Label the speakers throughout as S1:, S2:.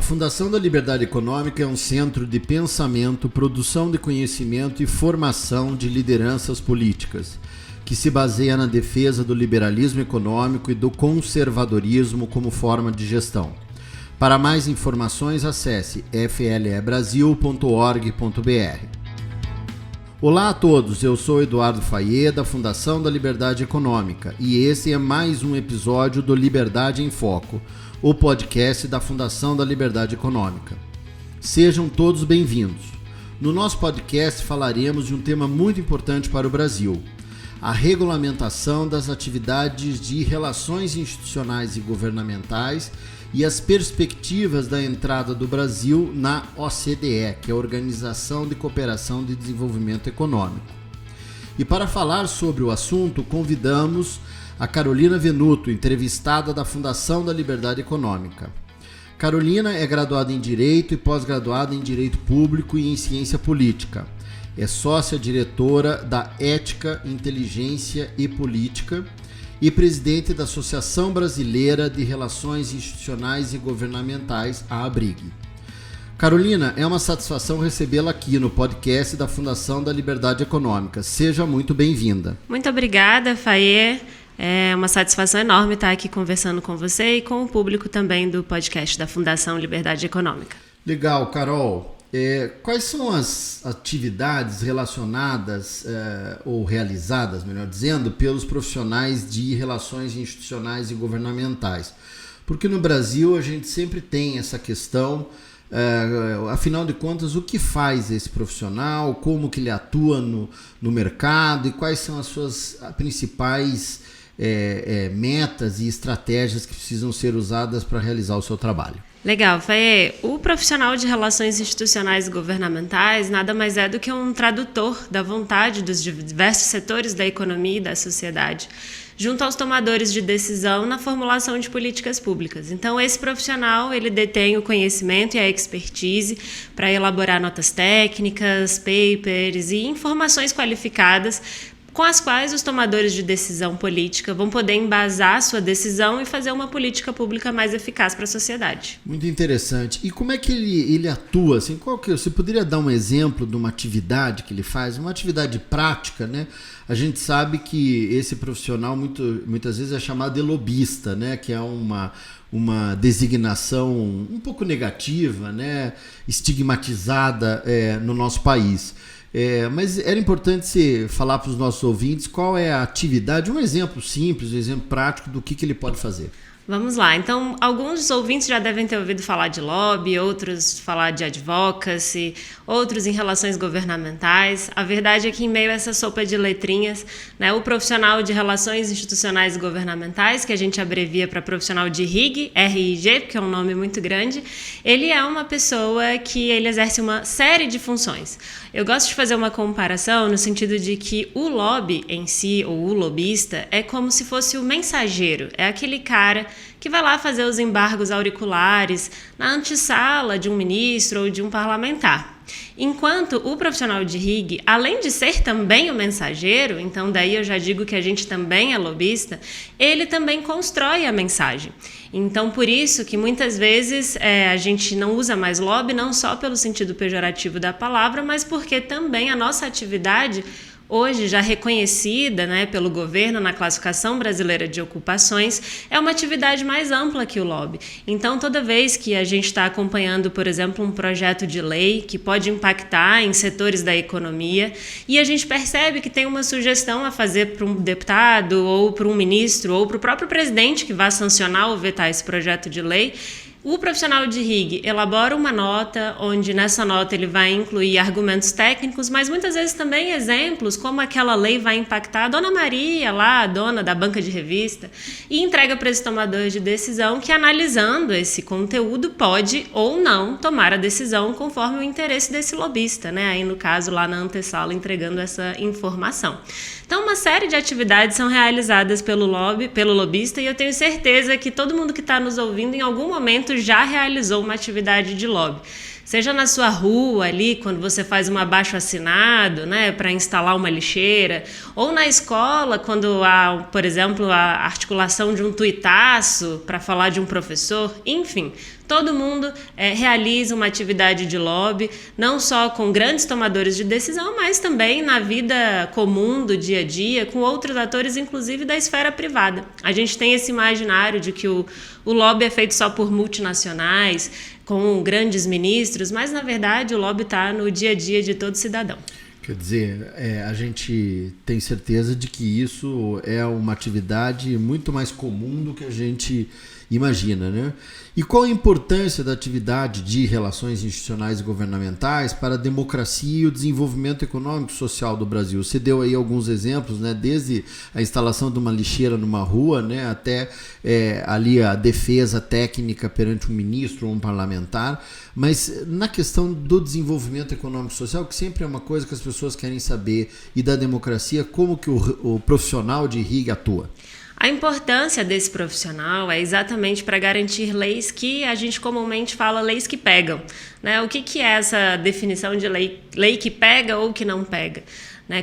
S1: Fundação da Liberdade Econômica é um centro de pensamento, produção de conhecimento e formação de lideranças políticas, que se baseia na defesa do liberalismo econômico e do conservadorismo como forma de gestão. Para mais informações, acesse flebrasil.org.br. Olá a todos, eu sou Eduardo Fayet, da Fundação da Liberdade Econômica, e esse é mais um episódio do Liberdade em Foco, o podcast da Fundação da Liberdade Econômica. Sejam todos bem-vindos. No nosso podcast falaremos de um tema muito importante para o Brasil: a regulamentação das atividades de relações institucionais e governamentais e as perspectivas da entrada do Brasil na OCDE, que é a Organização de Cooperação de Desenvolvimento Econômico. E para falar sobre o assunto, convidamos a Carolina Venuto, entrevistada da Fundação da Liberdade Econômica. Carolina é graduada em Direito e pós-graduada em Direito Público e em Ciência Política. É sócia-diretora da Ética, Inteligência e Política e presidente da Associação Brasileira de Relações Institucionais e Governamentais, a ABRIG. Carolina, é uma satisfação recebê-la aqui no podcast da Fundação da Liberdade Econômica. Seja muito bem-vinda.
S2: Muito obrigada, Fayet. É uma satisfação enorme estar aqui conversando com você e com o público também do podcast da Fundação Liberdade Econômica.
S1: Legal, Carol. Quais são as atividades relacionadas ou realizadas, melhor dizendo, pelos profissionais de relações institucionais e governamentais? Porque no Brasil a gente sempre tem essa questão, afinal de contas, o que faz esse profissional, como que ele atua no mercado e quais são as suas principais metas e estratégias que precisam ser usadas para realizar o seu trabalho?
S2: Legal, Fayet. O profissional de relações institucionais e governamentais nada mais é do que um tradutor da vontade dos diversos setores da economia e da sociedade, junto aos tomadores de decisão na formulação de políticas públicas. Então, esse profissional, ele detém o conhecimento e a expertise para elaborar notas técnicas, papers e informações qualificadas com as quais os tomadores de decisão política vão poder embasar sua decisão e fazer uma política pública mais eficaz para a sociedade.
S1: Muito interessante. E como é que ele atua? Assim, você poderia dar um exemplo de uma atividade que ele faz? Uma atividade prática, né? A gente sabe que esse profissional muitas vezes é chamado de lobista, né? Que é uma designação um pouco negativa, né? Estigmatizada no nosso país. Mas era importante você falar para os nossos ouvintes qual é a atividade, um exemplo simples, um exemplo prático do que ele pode fazer.
S2: Vamos lá. Então, alguns dos ouvintes já devem ter ouvido falar de lobby, outros falar de advocacy, outros em relações governamentais. A verdade é que, em meio a essa sopa de letrinhas, né, o profissional de relações institucionais e governamentais, que a gente abrevia para profissional de RIG, R-I-G, porque é um nome muito grande, ele é uma pessoa que ele exerce uma série de funções. Eu gosto de fazer uma comparação no sentido de que o lobby em si, ou o lobista, é como se fosse o mensageiro, é aquele cara que vai lá fazer os embargos auriculares na antessala de um ministro ou de um parlamentar. Enquanto o profissional de RIG, além de ser também o mensageiro, então daí eu já digo que a gente também é lobista, ele também constrói a mensagem. Então, por isso que muitas vezes a gente não usa mais lobby, não só pelo sentido pejorativo da palavra, mas porque também a nossa atividade, hoje já reconhecida, né, pelo governo na classificação brasileira de ocupações, é uma atividade mais ampla que o lobby. Então, toda vez que a gente está acompanhando, por exemplo, um projeto de lei que pode impactar em setores da economia e a gente percebe que tem uma sugestão a fazer para um deputado ou para um ministro ou para o próprio presidente que vai sancionar ou vetar esse projeto de lei, o profissional de RIG elabora uma nota, onde nessa nota ele vai incluir argumentos técnicos, mas muitas vezes também exemplos, como aquela lei vai impactar a Dona Maria, lá, a dona da banca de revista, e entrega para esse tomador de decisão que, analisando esse conteúdo, pode ou não tomar a decisão conforme o interesse desse lobista, né? Aí, no caso, lá na antessala, entregando essa informação. Então, uma série de atividades são realizadas pelo lobista, e eu tenho certeza que todo mundo que está nos ouvindo, em algum momento, já realizou uma atividade de lobby. Seja na sua rua ali, quando você faz um abaixo-assinado, né, para instalar uma lixeira, ou na escola, quando há, por exemplo, a articulação de um tuitaço para falar de um professor, enfim. Todo mundo realiza uma atividade de lobby, não só com grandes tomadores de decisão, mas também na vida comum do dia a dia, com outros atores, inclusive da esfera privada. A gente tem esse imaginário de que o lobby é feito só por multinacionais, com grandes ministros, mas na verdade o lobby está no dia a dia de todo cidadão.
S1: Quer dizer, a gente tem certeza de que isso é uma atividade muito mais comum do que a gente imagina, né? E qual a importância da atividade de relações institucionais e governamentais para a democracia e o desenvolvimento econômico e social do Brasil? Você deu aí alguns exemplos, né? Desde a instalação de uma lixeira numa rua, né? Até ali a defesa técnica perante um ministro ou um parlamentar. Mas na questão do desenvolvimento econômico e social, que sempre é uma coisa que as pessoas querem saber, e da democracia, como que o profissional de RIG atua?
S2: A importância desse profissional é exatamente para garantir leis que a gente comumente fala leis que pegam, né? O que é essa definição de lei que pega ou que não pega?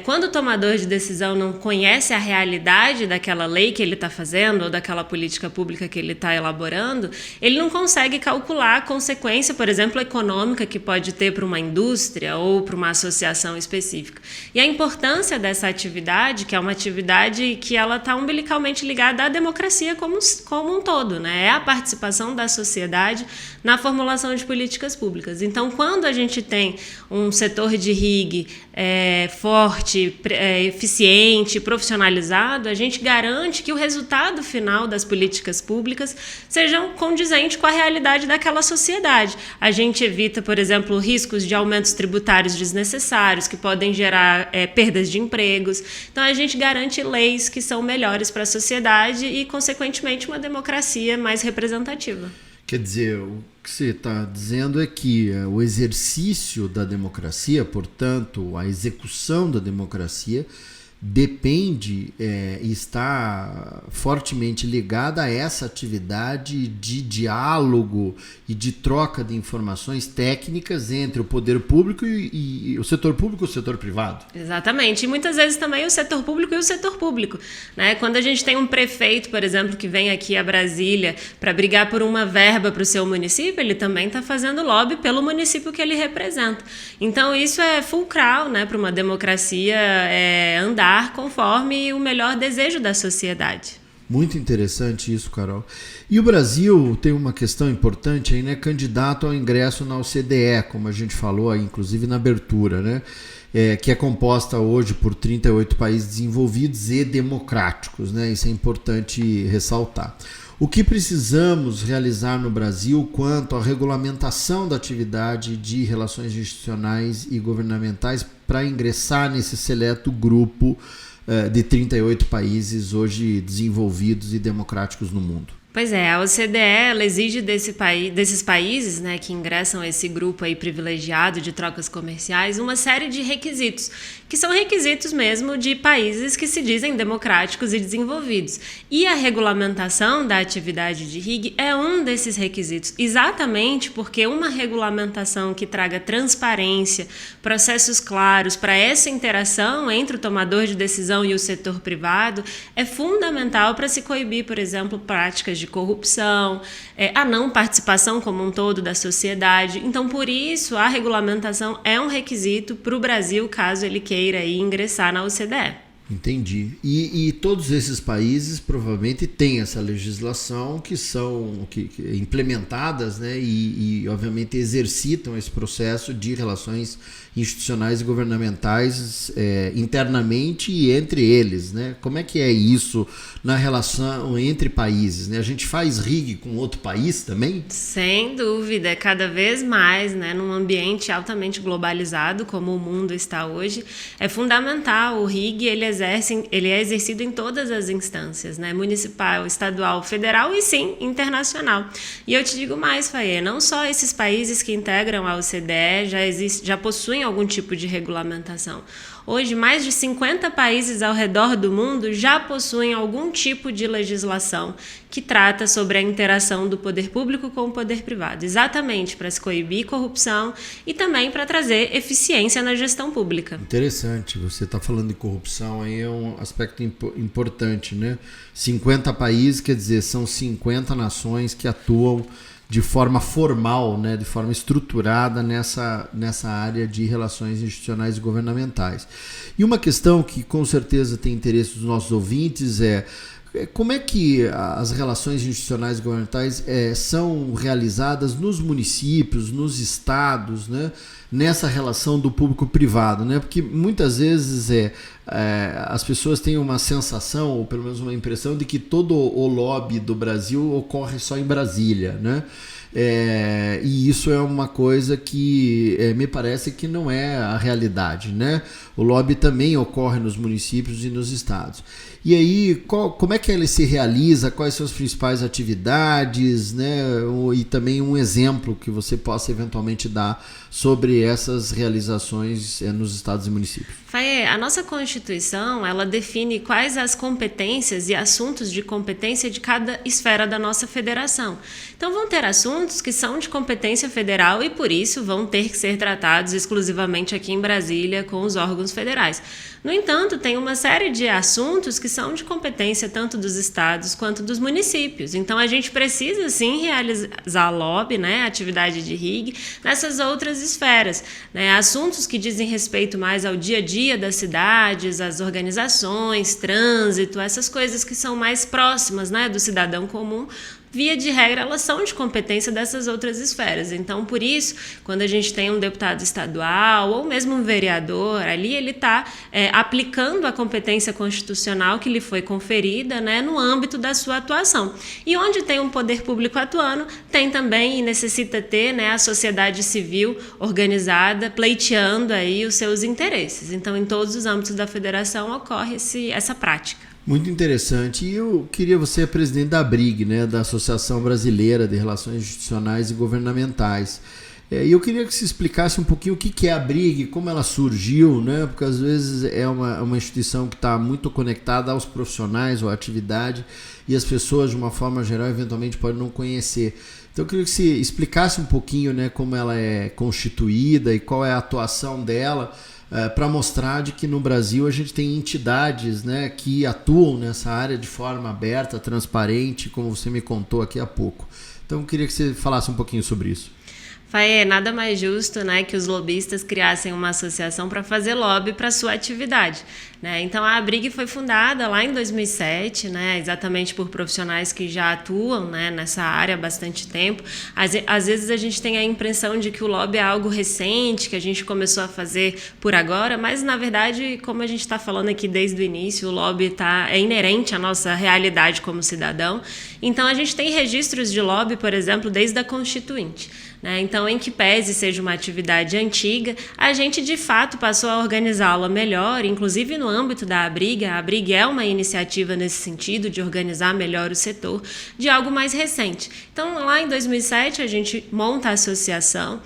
S2: Quando o tomador de decisão não conhece a realidade daquela lei que ele está fazendo ou daquela política pública que ele está elaborando, ele não consegue calcular a consequência, por exemplo, econômica que pode ter para uma indústria ou para uma associação específica. E a importância dessa atividade, que é uma atividade que ela está umbilicalmente ligada à democracia como um todo, né? É a participação da sociedade na formulação de políticas públicas. Então, quando a gente tem um setor de RIG forte, eficiente, profissionalizado, a gente garante que o resultado final das políticas públicas sejam condizentes com a realidade daquela sociedade. A gente evita, por exemplo, riscos de aumentos tributários desnecessários que podem gerar perdas de empregos. Então, a gente garante leis que são melhores para a sociedade e, consequentemente, uma democracia mais representativa.
S1: Quer dizer, o que você está dizendo é que o exercício da democracia, portanto, a execução da democracia, depende e está fortemente ligada a essa atividade de diálogo e de troca de informações técnicas entre o poder público e o setor público e o setor privado.
S2: Exatamente, e muitas vezes também o setor público e o setor público, né? Quando a gente tem um prefeito, por exemplo, que vem aqui a Brasília para brigar por uma verba para o seu município, ele também está fazendo lobby pelo município que ele representa. Então isso é fulcral, né, para uma democracia andar conforme o melhor desejo da sociedade.
S1: Muito interessante isso, Carol. E o Brasil tem uma questão importante aí, né? Candidato ao ingresso na OCDE, como a gente falou aí, inclusive na abertura, né? Que é composta hoje por 38 países desenvolvidos e democráticos, né? Isso é importante ressaltar. O que precisamos realizar no Brasil quanto à regulamentação da atividade de relações institucionais e governamentais para ingressar nesse seleto grupo de 38 países hoje desenvolvidos e democráticos no mundo?
S2: Pois é, a OCDE ela exige desses países, né, que ingressam a esse grupo aí privilegiado de trocas comerciais uma série de requisitos, que são requisitos mesmo de países que se dizem democráticos e desenvolvidos. E a regulamentação da atividade de RIG é um desses requisitos, exatamente porque uma regulamentação que traga transparência, processos claros para essa interação entre o tomador de decisão e o setor privado é fundamental para se coibir, por exemplo, práticas de corrupção, a não participação como um todo da sociedade. Então, por isso, a regulamentação é um requisito para o Brasil, caso ele queira aí ingressar na OCDE.
S1: Entendi. E todos esses países provavelmente têm essa legislação que são implementadas, né, e obviamente exercitam esse processo de relações institucionais e governamentais internamente e entre eles, né? Como é que é isso na relação entre países, né? A gente faz RIG com outro país também?
S2: Sem dúvida, cada vez mais, né? Num ambiente altamente globalizado como o mundo está hoje, é fundamental. O RIG ele é exercido em todas as instâncias, né? Municipal, estadual, federal e sim, internacional. E eu te digo mais, Faiê, não só esses países que integram a OCDE já possuem algum tipo de regulamentação. Hoje, mais de 50 países ao redor do mundo já possuem algum tipo de legislação que trata sobre a interação do poder público com o poder privado, exatamente para se coibir corrupção e também para trazer eficiência na gestão pública.
S1: Interessante, você está falando de corrupção, aí é um aspecto importante, né? 50 países, quer dizer, são 50 nações que atuam de forma formal, né, de forma estruturada nessa área de relações institucionais e governamentais. E uma questão que com certeza tem interesse dos nossos ouvintes é como é que as relações institucionais e governamentais são realizadas nos municípios, nos estados, né, nessa relação do público-privado, né? Porque muitas vezes as pessoas têm uma sensação, ou pelo menos uma impressão, de que todo o lobby do Brasil ocorre só em Brasília, né? E isso é uma coisa que me parece que não é a realidade, né? O lobby também ocorre nos municípios e nos estados. E aí, como é que ele se realiza? Quais são as principais atividades, né? E também um exemplo que você possa eventualmente dar sobre essas realizações nos estados e municípios.
S2: Faê, a nossa Constituição, ela define quais as competências e assuntos de competência de cada esfera da nossa federação. Então, vão ter assuntos que são de competência federal e, por isso, vão ter que ser tratados exclusivamente aqui em Brasília com os órgãos federais. No entanto, tem uma série de assuntos que são de competência tanto dos estados quanto dos municípios. Então, a gente precisa, sim, realizar lobby, né, atividade de RIG, nessas outras esferas, né, assuntos que dizem respeito mais ao dia a dia das cidades, às organizações, trânsito, essas coisas que são mais próximas, né, do cidadão comum. Via de regra, elas são de competência dessas outras esferas. Então, por isso, quando a gente tem um deputado estadual ou mesmo um vereador, ali ele está aplicando a competência constitucional que lhe foi conferida, né, no âmbito da sua atuação. E onde tem um poder público atuando, tem também e necessita ter, né, a sociedade civil organizada, pleiteando aí os seus interesses. Então, em todos os âmbitos da federação ocorre essa prática.
S1: Muito interessante. E eu queria, você é presidente da ABRIG, né, da Associação Brasileira de Relações Institucionais e Governamentais. E eu queria que você explicasse um pouquinho o que é a ABRIG, como ela surgiu, né, porque às vezes é uma instituição que está muito conectada aos profissionais ou à atividade e as pessoas, de uma forma geral, eventualmente podem não conhecer. Então eu queria que você explicasse um pouquinho, né, como ela é constituída e qual é a atuação dela, para mostrar de que no Brasil a gente tem entidades, né, que atuam nessa área de forma aberta, transparente, como você me contou aqui há pouco. Então eu queria que você falasse um pouquinho sobre isso.
S2: Faê, nada mais justo, né, que os lobistas criassem uma associação para fazer lobby para sua atividade, né? Então a ABRIG foi fundada lá em 2007, né, exatamente por profissionais que já atuam, né, nessa área há bastante tempo. Às vezes a gente tem a impressão de que o lobby é algo recente, que a gente começou a fazer por agora, mas na verdade, como a gente está falando aqui desde o início, o lobby é inerente à nossa realidade como cidadão. Então a gente tem registros de lobby, por exemplo, desde a Constituinte. Então, em que pese seja uma atividade antiga, a gente de fato passou a organizá-la melhor, inclusive no âmbito da ABRIG. A ABRIG é uma iniciativa nesse sentido de organizar melhor o setor, de algo mais recente. Então, lá em 2007, a gente monta a associação.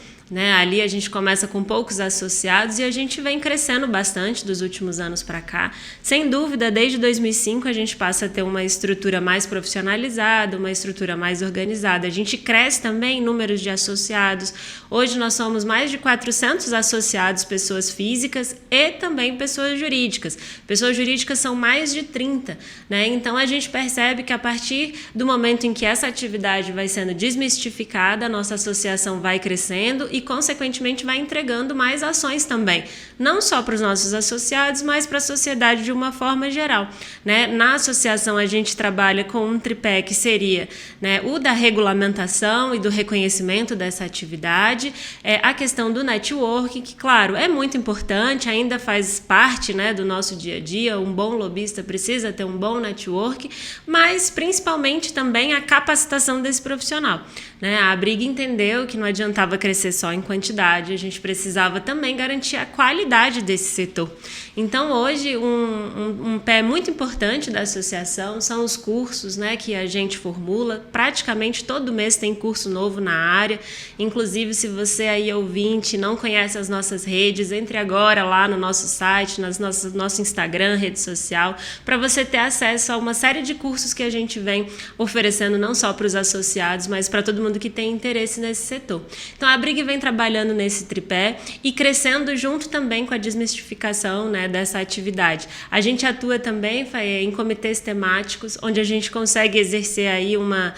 S2: Ali a gente começa com poucos associados e a gente vem crescendo bastante dos últimos anos para cá. Sem dúvida, desde 2005 a gente passa a ter uma estrutura mais profissionalizada, uma estrutura mais organizada. A gente cresce também em números de associados. Hoje nós somos mais de 400 associados, pessoas físicas e também pessoas jurídicas. Pessoas jurídicas são mais de 30. Então a gente percebe que a partir do momento em que essa atividade vai sendo desmistificada, a nossa associação vai crescendo e, consequentemente, vai entregando mais ações também, não só para os nossos associados, mas para a sociedade de uma forma geral. Na associação, a gente trabalha com um tripé que seria o da regulamentação e do reconhecimento dessa atividade, a questão do networking, que, claro, é muito importante, ainda faz parte do nosso dia a dia. Um bom lobista precisa ter um bom networking, mas, principalmente, também a capacitação desse profissional. A ABRIG entendeu que não adiantava crescer só em quantidade, a gente precisava também garantir a qualidade desse setor. Então, hoje, um pé muito importante da associação são os cursos, né, que a gente formula. Praticamente todo mês tem curso novo na área. Inclusive, se você aí ouvinte não conhece as nossas redes, entre agora lá no nosso site, nosso Instagram, rede social, para você ter acesso a uma série de cursos que a gente vem oferecendo não só para os associados, mas para todo mundo que tem interesse nesse setor. Então, a Brig vem trabalhando nesse tripé e crescendo junto também com a desmistificação, né, dessa atividade. A gente atua também em comitês temáticos, onde a gente consegue exercer aí uma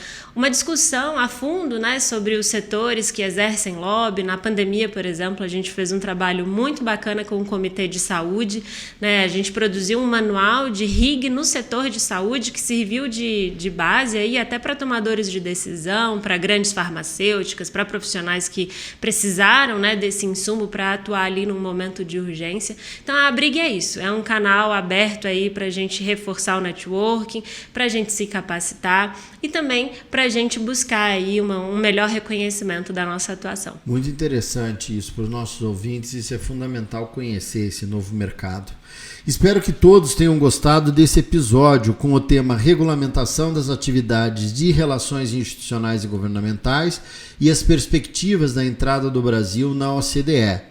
S2: discussão a fundo, né, sobre os setores que exercem lobby. Na pandemia, por exemplo, a gente fez um trabalho muito bacana com o Comitê de Saúde, né? A gente produziu um manual de RIG no setor de saúde que serviu de base aí até para tomadores de decisão, para grandes farmacêuticas, para profissionais que precisaram, né, desse insumo para atuar ali num momento de urgência. Então, a Brig é isso, é um canal aberto aí para a gente reforçar o networking, para a gente se capacitar e também para a gente buscar aí um melhor reconhecimento da nossa atuação.
S1: Muito interessante isso para os nossos ouvintes, isso é fundamental conhecer esse novo mercado. Espero que todos tenham gostado desse episódio com o tema Regulamentação das atividades de relações institucionais e governamentais e as perspectivas da entrada do Brasil na OCDE.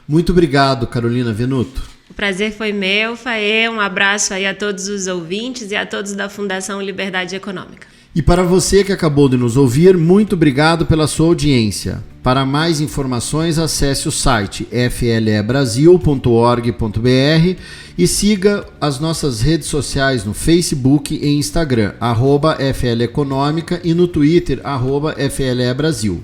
S1: Muito obrigado, Carolina Venuto.
S2: O prazer foi meu, Faê. Um abraço aí a todos os ouvintes e a todos da Fundação Liberdade Econômica.
S1: E para você que acabou de nos ouvir, muito obrigado pela sua audiência. Para mais informações, acesse o site flebrasil.org.br e siga as nossas redes sociais no Facebook e Instagram, @FLEconômica, e no Twitter, @FLEbrasil.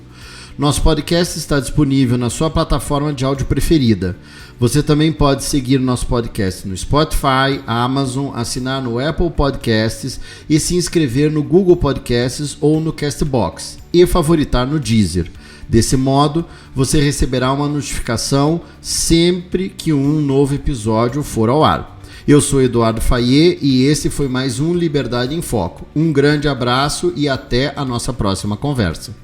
S1: Nosso podcast está disponível na sua plataforma de áudio preferida. Você também pode seguir nosso podcast no Spotify, Amazon, assinar no Apple Podcasts e se inscrever no Google Podcasts ou no Castbox e favoritar no Deezer. Desse modo, você receberá uma notificação sempre que um novo episódio for ao ar. Eu sou Eduardo Fayet e esse foi mais um Liberdade em Foco. Um grande abraço e até a nossa próxima conversa.